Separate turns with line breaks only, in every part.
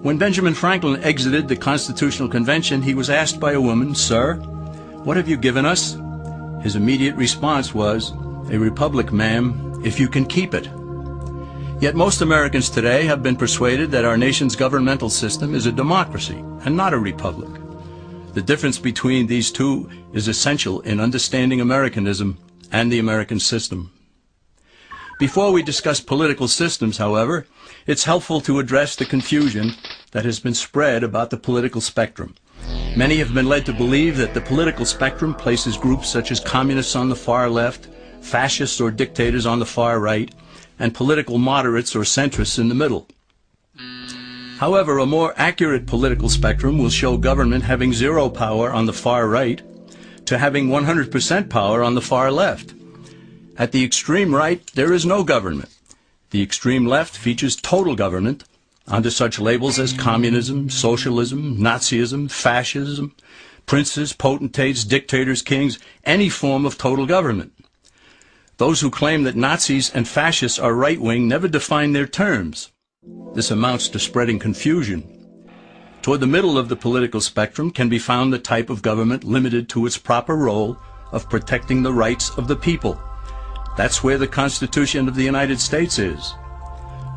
When Benjamin Franklin exited the Constitutional Convention, he was asked by a woman, "Sir, what have you given us?" His immediate response was, "A republic, ma'am, if you can keep it." Yet most Americans today have been persuaded that our nation's governmental system is a democracy and not a republic. The difference between these two is essential in understanding Americanism and the American system. Before we discuss political systems, however, it's helpful to address the confusion that has been spread about the political spectrum. Many have been led to believe that the political spectrum places groups such as communists on the far left, fascists or dictators on the far right, and political moderates or centrists in the middle. However, a more accurate political spectrum will show government having zero power on the far right to having 100% power on the far left. At the extreme right, there is no government. The extreme left features total government under such labels as communism, socialism, Nazism, fascism, princes, potentates, dictators, kings, any form of total government. Those who claim that Nazis and fascists are right-wing never define their terms. This amounts to spreading confusion. Toward the middle of the political spectrum can be found the type of government limited to its proper role of protecting the rights of the people. That's where the Constitution of the United States is.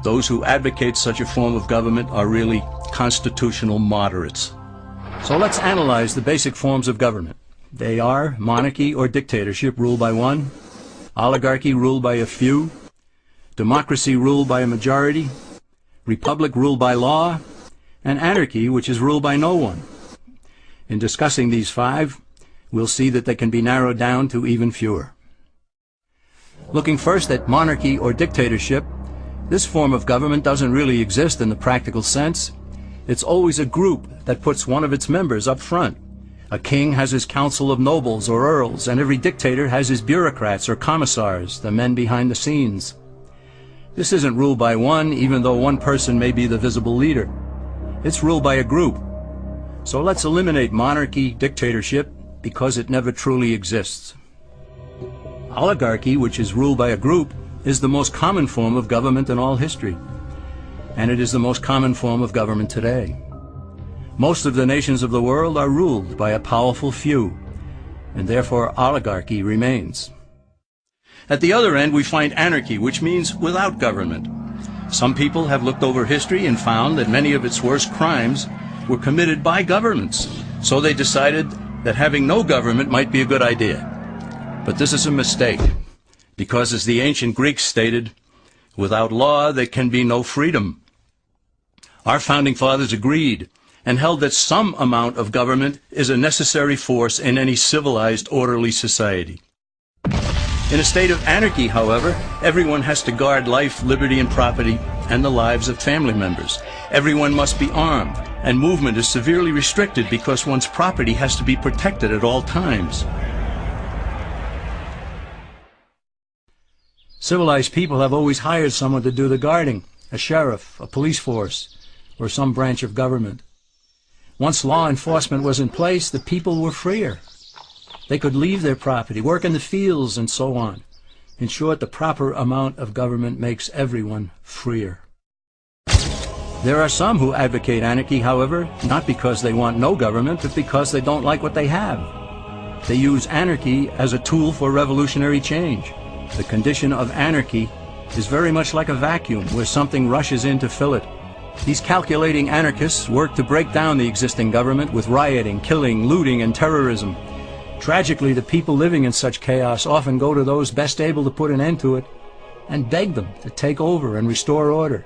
Those who advocate such a form of government are really constitutional moderates. So let's analyze the basic forms of government. They are monarchy or dictatorship ruled by one, oligarchy ruled by a few, democracy ruled by a majority, republic ruled by law, and anarchy, which is ruled by no one. In discussing these five, we'll see that they can be narrowed down to even fewer. Looking first at monarchy or dictatorship, this form of government doesn't really exist in the practical sense. It's always a group that puts one of its members up front. A king has his council of nobles or earls, and every dictator has his bureaucrats or commissars, the men behind the scenes. This isn't ruled by one, even though one person may be the visible leader. It's ruled by a group. So let's eliminate monarchy, dictatorship, because it never truly exists. Oligarchy, which is ruled by a group, is the most common form of government in all history. And it is the most common form of government today. Most of the nations of the world are ruled by a powerful few, and therefore oligarchy remains. At the other end, we find anarchy, which means without government. Some people have looked over history and found that many of its worst crimes were committed by governments, so they decided that having no government might be a good idea. But this is a mistake, because as the ancient Greeks stated, without law there can be no freedom. Our founding fathers agreed and held that some amount of government is a necessary force in any civilized, orderly society. In a state of anarchy, however, everyone has to guard life, liberty, and property, and the lives of family members. Everyone must be armed, and movement is severely restricted because one's property has to be protected at all times. Civilized people have always hired someone to do the guarding, a sheriff, a police force, or some branch of government. Once law enforcement was in place, the people were freer. They could leave their property, work in the fields, and so on. In short, the proper amount of government makes everyone freer. There are some who advocate anarchy, however, not because they want no government, but because they don't like what they have. They use anarchy as a tool for revolutionary change. The condition of anarchy is very much like a vacuum where something rushes in to fill it. These calculating anarchists work to break down the existing government with rioting, killing, looting, and terrorism. Tragically, the people living in such chaos often go to those best able to put an end to it and beg them to take over and restore order.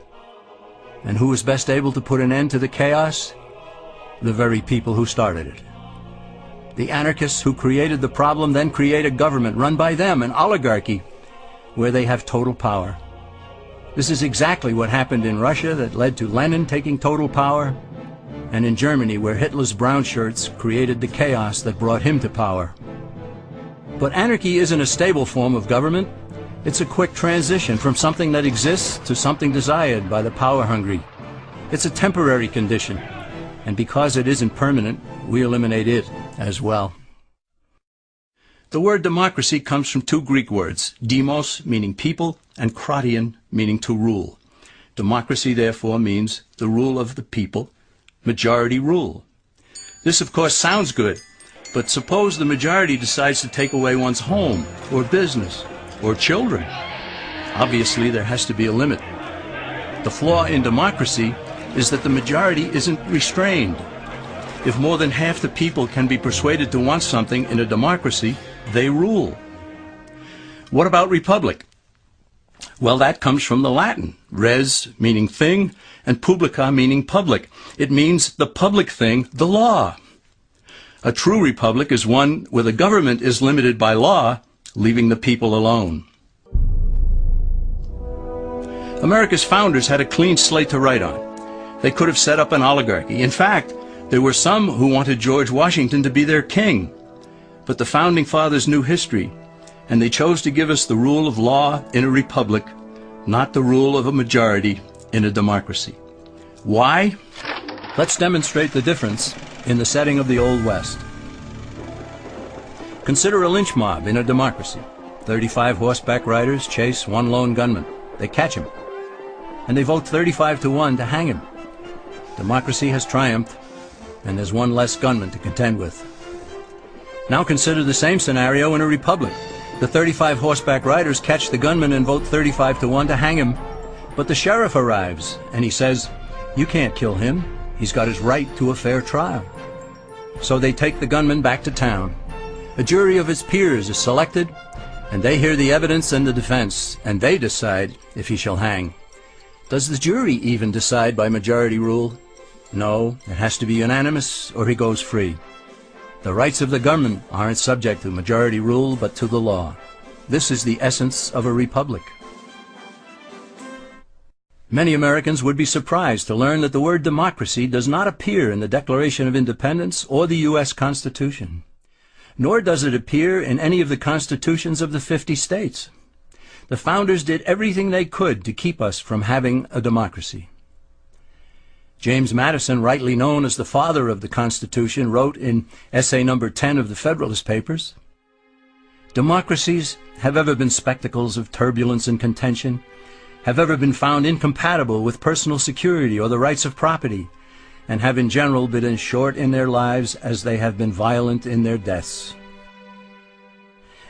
And who is best able to put an end to the chaos? The very people who started it. The anarchists who created the problem then create a government run by them, an oligarchy, where they have total power. This is exactly what happened in Russia that led to Lenin taking total power, and in Germany where Hitler's brown shirts created the chaos that brought him to power. But anarchy isn't a stable form of government. It's a quick transition from something that exists to something desired by the power-hungry. It's a temporary condition, and because it isn't permanent, we eliminate it as well. The word democracy comes from two Greek words, demos, meaning people, and kratein, meaning to rule. Democracy, therefore, means the rule of the people, majority rule. This, of course, sounds good, but suppose the majority decides to take away one's home, or business, or children. Obviously, there has to be a limit. The flaw in democracy is that the majority isn't restrained. If more than half the people can be persuaded to want something in a democracy, they rule. What about republic? Well, that comes from the Latin, res meaning thing, and publica meaning public. It means the public thing, the law. A true republic is one where the government is limited by law, leaving the people alone. America's founders had a clean slate to write on. They could have set up an oligarchy. In fact, there were some who wanted George Washington to be their king. But the Founding Fathers knew history, and they chose to give us the rule of law in a republic, not the rule of a majority in a democracy. Why? Let's demonstrate the difference in the setting of the Old West. Consider a lynch mob in a democracy. 35 horseback riders chase one lone gunman. They catch him, and they vote 35-1 to hang him. Democracy has triumphed, and there's one less gunman to contend with. Now consider the same scenario in a republic. The 35 horseback riders catch the gunman and vote 35-1 to hang him, but the sheriff arrives, and he says, "You can't kill him. He's got his right to a fair trial." So they take the gunman back to town. A jury of his peers is selected, and they hear the evidence and the defense, and they decide if he shall hang. Does the jury even decide by majority rule? No, it has to be unanimous or he goes free. The rights of the government aren't subject to majority rule but to the law. This is the essence of a republic. Many Americans would be surprised to learn that the word democracy does not appear in the Declaration of Independence or the U.S. Constitution, nor does it appear in any of the constitutions of the 50 states. The founders did everything they could to keep us from having a democracy. James Madison, rightly known as the father of the Constitution, wrote in essay number 10 of the Federalist Papers, "Democracies have ever been spectacles of turbulence and contention, have ever been found incompatible with personal security or the rights of property, and have in general been as short in their lives as they have been violent in their deaths."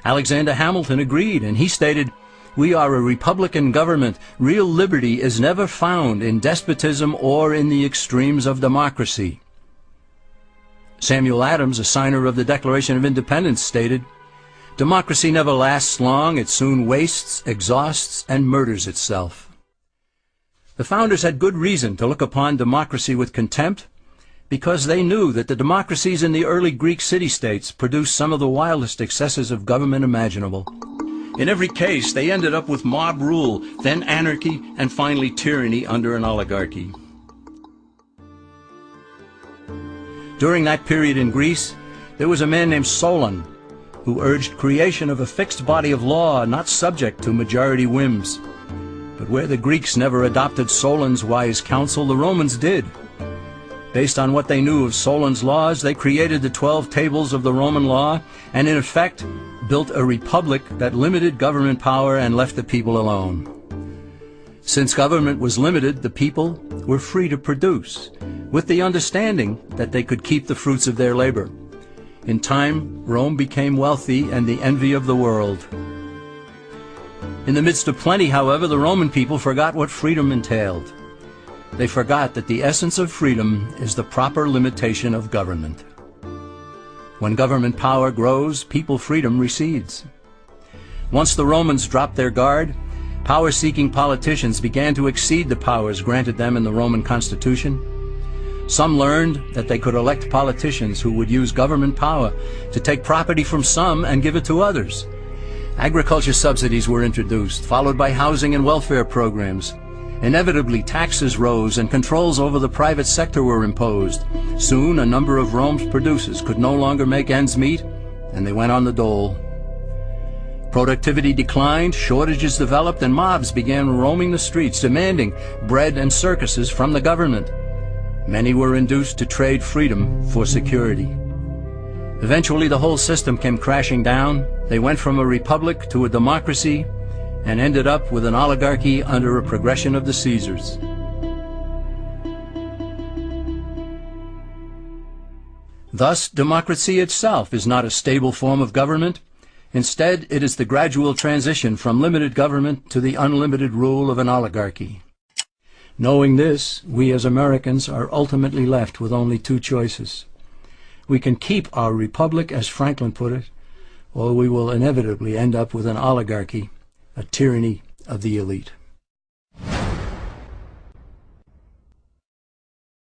Alexander Hamilton agreed, and he stated, "We are a republican government. Real liberty is never found in despotism or in the extremes of democracy." Samuel Adams, a signer of the Declaration of Independence, stated, "Democracy never lasts long. It soon wastes, exhausts, and murders itself." The founders had good reason to look upon democracy with contempt, because they knew that the democracies in the early Greek city-states produced some of the wildest excesses of government imaginable. In every case, they ended up with mob rule, then anarchy, and finally tyranny under an oligarchy. During that period in Greece, there was a man named Solon, who urged creation of a fixed body of law not subject to majority whims. But where the Greeks never adopted Solon's wise counsel, the Romans did. Based on what they knew of Solon's laws, they created the 12 tables of the Roman law, and in effect built a republic that limited government power and left the people alone. Since government was limited, the people were free to produce, with the understanding that they could keep the fruits of their labor. In time, Rome became wealthy and the envy of the world. In the midst of plenty, however, the Roman people forgot what freedom entailed. They forgot that the essence of freedom is the proper limitation of government. When government power grows, people freedom recedes. Once the Romans dropped their guard, power-seeking politicians began to exceed the powers granted them in the Roman Constitution. Some learned that they could elect politicians who would use government power to take property from some and give it to others. Agriculture subsidies were introduced, followed by housing and welfare programs. Inevitably, taxes rose and controls over the private sector were imposed. Soon, a number of Rome's producers could no longer make ends meet, and they went on the dole. Productivity declined, shortages developed, and mobs began roaming the streets, demanding bread and circuses from the government. Many were induced to trade freedom for security. Eventually, the whole system came crashing down. They went from a republic to a democracy, and ended up with an oligarchy under a progression of the Caesars. Thus, democracy itself is not a stable form of government. Instead, it is the gradual transition from limited government to the unlimited rule of an oligarchy. Knowing this, we as Americans are ultimately left with only two choices. We can keep our republic, as Franklin put it, or we will inevitably end up with an oligarchy, a tyranny of the elite.